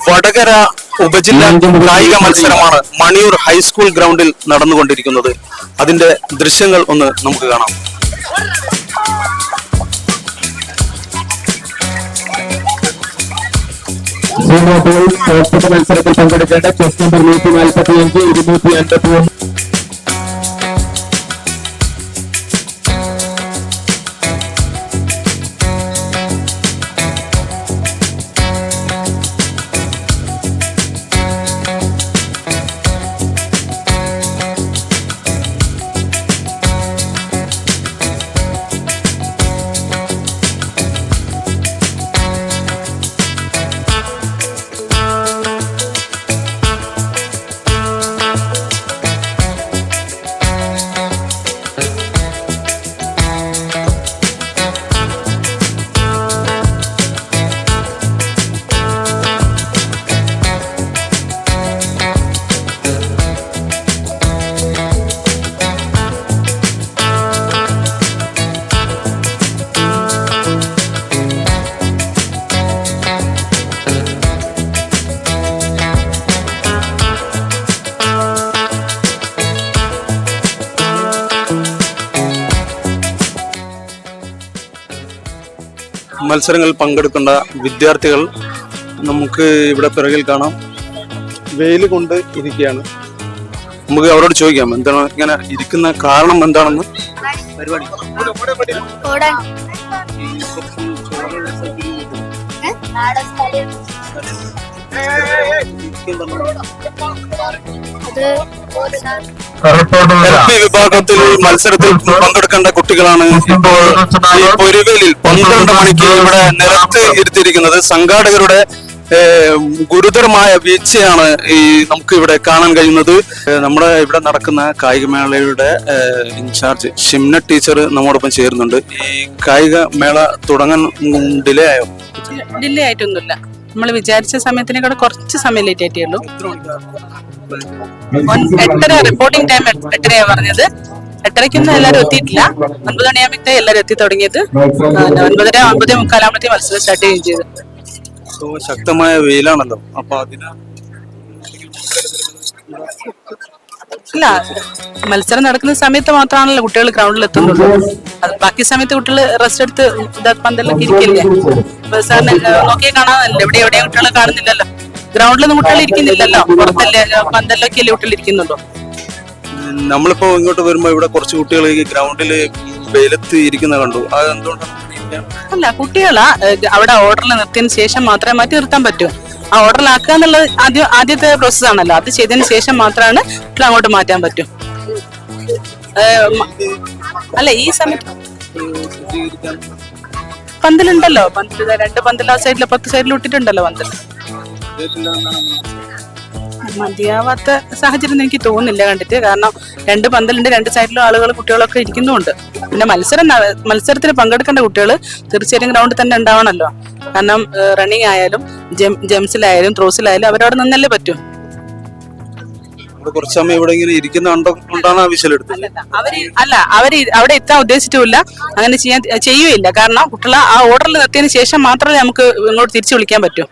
വടകര ഉപജില്ലാ കായിക മത്സരമാണ് മണിയൂർ ഹൈസ്കൂൾ ഗ്രൗണ്ടിൽ നടന്നുകൊണ്ടിരിക്കുന്നത്. അതിന്റെ ദൃശ്യങ്ങൾ ഒന്ന് നമുക്ക് കാണാം. മത്സരത്തിൽ പങ്കെടുക്കേണ്ട ചെസ് നമ്പർ 145, 251. മത്സരങ്ങളിൽ പങ്കെടുക്കേണ്ട വിദ്യാർത്ഥികൾ നമുക്ക് ഇവിടെ പിറകിൽ കാണാം. വെയിൽ കൊണ്ട് ഇരിക്കുകയാണ്. നമുക്ക് അവരോട് ചോദിക്കാം എന്താണ് ഇങ്ങനെ ഇരിക്കുന്ന കാരണം എന്താണെന്ന്. LP വിഭാഗത്തിൽ മത്സരത്തിൽ പങ്കെടുക്കേണ്ട കുട്ടികളാണ് ഇപ്പോൾ ഈ പൊരുവേലിൽ 12 മണിക്ക് ഇവിടെ നിലത്ത് ഇരുത്തിയിരിക്കുന്നത്. സംഘാടകരുടെ ഗുരുതരമായ വീഴ്ചയാണ് ഈ നമുക്ക് ഇവിടെ കാണാൻ കഴിയുന്നത്. നമ്മുടെ ഇവിടെ നടക്കുന്ന കായികമേളയുടെ ഇൻചാർജ് ഷിംന ടീച്ചർ നമ്മോടൊപ്പം ചേരുന്നുണ്ട്. ഈ കായിക മേള തുടങ്ങാൻ ഡിലേ ആയോ? ഡിലേ ആയിട്ടൊന്നുമില്ല. നമ്മൾ വിചാരിച്ച സമയത്തിനേക്കാൾ കുറച്ച് സമയം ലേറ്റ് ആയിട്ടേ ഉള്ളൂ. 8:30 റിപ്പോർട്ടിംഗ് ടൈം 8:30 പറഞ്ഞത്. 8:30 എല്ലാവരും എത്തിയിട്ടില്ല. 9 മണിയാകുമ്പോഴത്തെ എല്ലാവരും എത്തി തുടങ്ങിയത്. 9:30 9:45 മത്സരം സ്റ്റാർട്ട് ചെയ്യുകയും ചെയ്തു. ശക്തമായ വെയിലാണല്ലോ, അപ്പൊ അതിന് അല്ല, മത്സരം നടക്കുന്ന സമയത്ത് മാത്രമാണല്ലോ കുട്ടികൾ ഗ്രൗണ്ടിൽ എത്തുന്നുള്ളൂ. അത് ബാക്കി സമയത്ത് കുട്ടികൾ റെസ്റ്റ് എടുത്ത് പന്തലൊക്കെ ഇരിക്കില്ലേ. സാറിന് നോക്കിയാൽ കാണാനല്ലേ, എവിടെയും കുട്ടികളെ കാണുന്നില്ലല്ലോ. ഗ്രൗണ്ടിലൊന്നും കുട്ടികൾ ഇരിക്കുന്നില്ലല്ലോ, പുറത്തല്ലേ പന്തലൊക്കെ അല്ലേ കുട്ടികൾ ഇരിക്കുന്നുള്ളൂ. നമ്മളിപ്പോ ഇങ്ങോട്ട് വരുമ്പോ ഇവിടെ കുറച്ച് കുട്ടികൾ ഈ ഗ്രൗണ്ടില് വെയിലത്ത് ഇരിക്കുന്ന കണ്ടു. അത് എന്തുകൊണ്ടാണ്? അല്ല, കുട്ടികളാ അവിടെ ഓർഡറിൽ നിർത്തിയതിന് ശേഷം മാത്രമേ മാറ്റി നിർത്താൻ പറ്റൂ. ആ ഓർഡറിലാക്കുക എന്നുള്ളത് ആദ്യത്തെ പ്രോസസ് ആണല്ലോ. അത് ചെയ്തതിന് ശേഷം മാത്രമാണ് കുട്ടികൾ അങ്ങോട്ട് മാറ്റാൻ പറ്റും. അല്ല, ഈ സമയത്ത് പന്തലുണ്ടല്ലോ. 2 പന്തൽ ആ സൈഡിൽ 10 സൈഡിൽ ഇട്ടിട്ടുണ്ടല്ലോ പന്തൽ. മതിയാവാത്ത സാഹചര്യം എനിക്ക് തോന്നുന്നില്ല കണ്ടിട്ട്. കാരണം 2 പന്തലുണ്ട്, 2 സൈഡിലും ആളുകൾ കുട്ടികളൊക്കെ ഇരിക്കുന്നുണ്ട്. പിന്നെ മത്സരത്തിൽ പങ്കെടുക്കേണ്ട കുട്ടികൾ തീർച്ചയായും ഗ്രൗണ്ടിൽ തന്നെ ഉണ്ടാവണമല്ലോ. കാരണം റണ്ണിങ് ആയാലും ജംസിലായാലും ത്രോസിലായാലും അവരവിടെ നിന്നല്ലേ പറ്റും. കുറച്ച് സമയം ഇവിടെ ഇങ്ങനെ ഇരിക്കുന്നതാണ് അവര് അവിടെ എത്താൻ ഉദ്ദേശിച്ചിട്ടില്ല. അങ്ങനെ ചെയ്യുകയില്ല. കാരണം കുട്ടികളെ ആ ഓർഡറിൽ നിർത്തിയതിന് ശേഷം മാത്രമേ നമുക്ക് ഇങ്ങോട്ട് തിരിച്ചു വിളിക്കാൻ പറ്റൂ.